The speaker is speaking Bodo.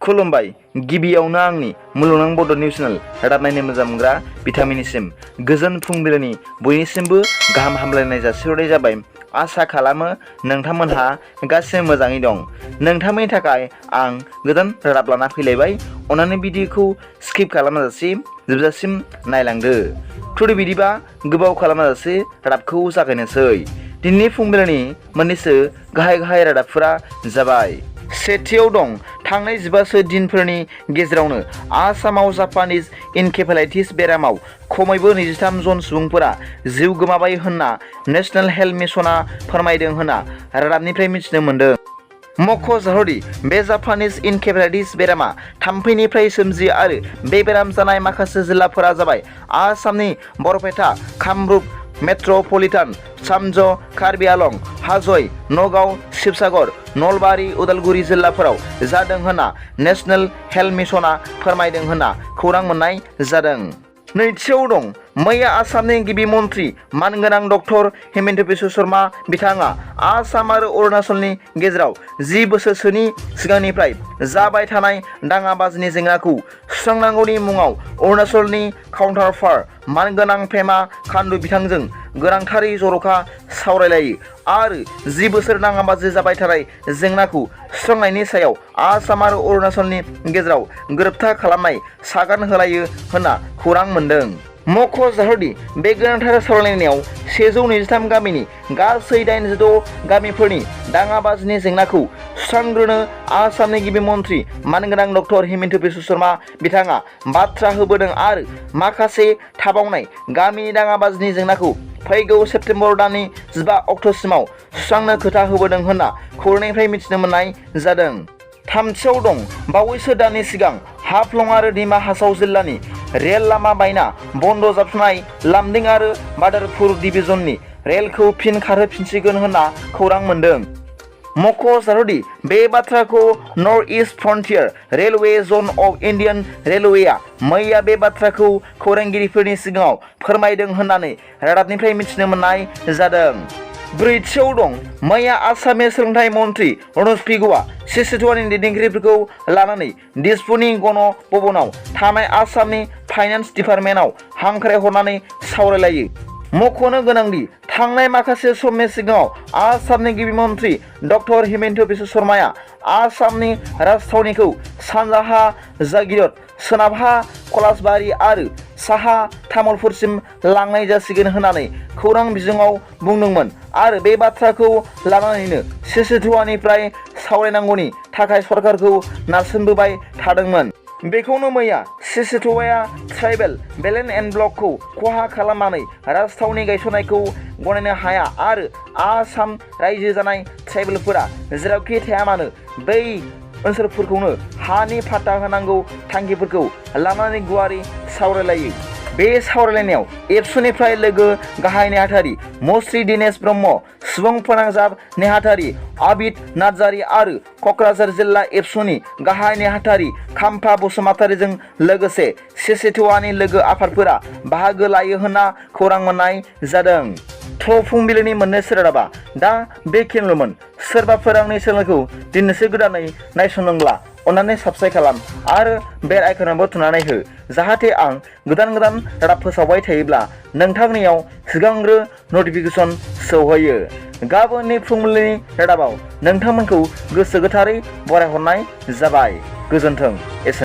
खुलुमबाय गिबियावनो आंनि मुलुगनां बड' निउस चेनेल रादाब नायनो मोजां मोनग्रा बिथांमोननिसिम गोजोन फुंबिलिनि बयनिसिमबो गाहाम हामलायनाय जासिहरनाय जाबाय। आसा खालामो नोंथांमोनहा गासिबो मोजाङै दं। नोंथांमोननि थाखाय आं गोदान रादाब लाना फैलायबाय। अन्नानै भिडिअखौ स्किप खालामाजासे जोबजासिम नायलांदो। थुदो बिदिबा गोबाव खालामाजासे रादाबखौ जागायनोसै। दिनैनि फुंबिलिनि मोननैसो गाहाय रादाबफोरा जाबाय। सेथियाव दं थांनाय 15 दिनफोरनि गेजेरावनो आसामाव जापानिज इनकेफेलाइटिस बेरामाव खमैबो 23 जन सुबुंफोरा जिउ गोमाबाय होनना नेशनेल हेल्थ मिशनआ फोरमायदों होनना रादाबनिफ्राय मिथिनो मोन्दों। मख'जाथावदि बे जापानिज इनकेफेलाइटिस बेरामा थाम्फैनिफ्राय सोमजियो आरो बे बेराम जानाय माखासे जिल्लाफोरा जाबाय आसामनि बरपेटा, कामरुप मेट्र'पलिटान, सामज, कार्बि आलं, हाजय, नगाव, शिबसागर, नलबारि, उदालगुरि जिल्लाफोराव जादों होनना नेशनेल हेल्थ मिशनआ फोरमायदों होनना खौरां मोननाय जादों। नैथियाव दं मैया आसामनि गिबि मन्त्रि मानगोनां डक्टर हिमन्त बिश्व शर्मा बिथाङा आसाम आरो अरुणाचलनि गेजेराव 10 बोसोरसोनि सिगांनिफ्राय जाबाय थानाय दाङाबाजिनि जेंनाखौ सुस्रांनांगौनि मुङाव अरुणाचलनि काउन्टारपार्ट मानगोनां पेमा खान्डु बिथांजों गोनांथारै जर'खा सावरायलायो आरो 10 बोसोर दाङाबाजि जाबाय थानाय जेंनाखौ सुस्रांनायनि सायाव आसाम आरो अरुणाचलनि गेजेराव गोरोबथा खालामनाय सागान होलायो होनना खौरां मोन्दों। मख'जाथावदि बे गोनांथार सावरायलायनायाव 123 गामिनि गासै 86 गामिफोरनि दाङाबाजिनि जेंनाखौ सुस्रांग्रोनो आसामनि गिबि मन्त्रि मानगोनां डक्टर हिमन्त बिश्व शर्मा बिथाङा बाथ्रा होबोदों आरो माखासे थाबावनाय गामिनि दाङाबाजिनि जेंनाखौ फैगौ सेप्तेम्बर दाननि 15 अक्ट'सिमाव सुस्रांनो खोथा होबोदों होनना खौरांनिफ्राय मिथिनो मोननाय जादों। थामथियाव दं बावैसो दाननि सिगां हाफ्लं आरो दिमा हासाव जिल्लानि रेल लामा बायना बन्द जाबथानाय लामदिं आरो बादरपुर डिभिजननि रेलखौ फिन खारहोफिनसिगोन होनना खौरां मोन्दों। मख'जाथावदि बे बाथ्राखौ नर्थ इस्ट फ्रन्टियर रेलवे जन अफ इन्डियान रेलवेआ मैया बे बाथ्राखौ खौरांगिरिफोरनि सिगाङाव फोरमायदों होननानै रादाबनिफ्राय मिथिनो मोननाय जादों। ब्रैथियाव दं मैया आसामनि सोलोंथाइ मन्त्रि रनज पेगुआ सिसिटुवानि दैदेनगिरिफोरखौ लानानै दिसपुरनि गण भवनाव थानाय आसामनि फाइनान्स डिपार्टमेन्टआव हांख्रायहरनानै सावरायलायो। मख'नो गोनांदि थांनाय माखासे समनि सिगाङाव आसामनि गिबि मन्त्रि डक्टर हिमन्त बिश्व शर्माया आसामनि राजथावनिखौ सानजाहा जागिरद, सोनाबहा कलासबारि आरो साहा तामुलपुरसिम लांनाय जासिगोन होननानै खौरां बिजोङाव बुंदोंमोन आरो बे बाथ्राखौ लानानैनो सिसिटुवानिफ्राय सावरायनांगौनि थाखाय सरकारखौ नारसिनबोबाय थादोंमोन। बेखौनो मैया सिसिटुवाया ट्राइबेल बेलेन्स एन्ड ब्लकखौ खहा खालामनानै राजथावनि गायसननायखौ गनायनो हाया आरो आसाम रायजो जानाय ट्राइबेलफोरा जेरावखि थाया मानो बै ओनसोलफोरखौनो हानि फाट्टा होनांगौ थांखिफोरखौ लानानै गुवारै सावरायलायो। बे सावरायलायनायाव एबसुनिफ्राय लोगो गाहाय नेहाथारि मुस्रि दिनेश ब्रह्म, सुबुं फोनांजाब नेहाथारि आबिद नार्जारी आरो क'क्राझार जिल्ला एबसुनि गाहाय नेहाथारि खाम्फा बसुमतारीजों लोगोसे सिसिटुवानि लोगो आफादफोरा बाहागो लायो होनना खौरां मोननाय जादों। फुंबिलिनि मोननैसो रादाबा दा बेखिनिल'मोन। सोरबाफोर आंनि चेनेलखौ दिनैसो गोदानै नायसंदोंब्ला अन्नानै साबस्क्राइब खालाम आरो बेल आइकनावबो थुनानै हो जाहाथे आं गोदान रादाब फोसावबाय थायोब्ला नोंथांनियाव सिगांग्रो नटिफिकेसन सौहैयो। गाबोननि फुंबिलिनि रादाबाव नोंथांमोनखौ गोसो गोथारै बरायहरनाय जाबाय। गोजोन्थों।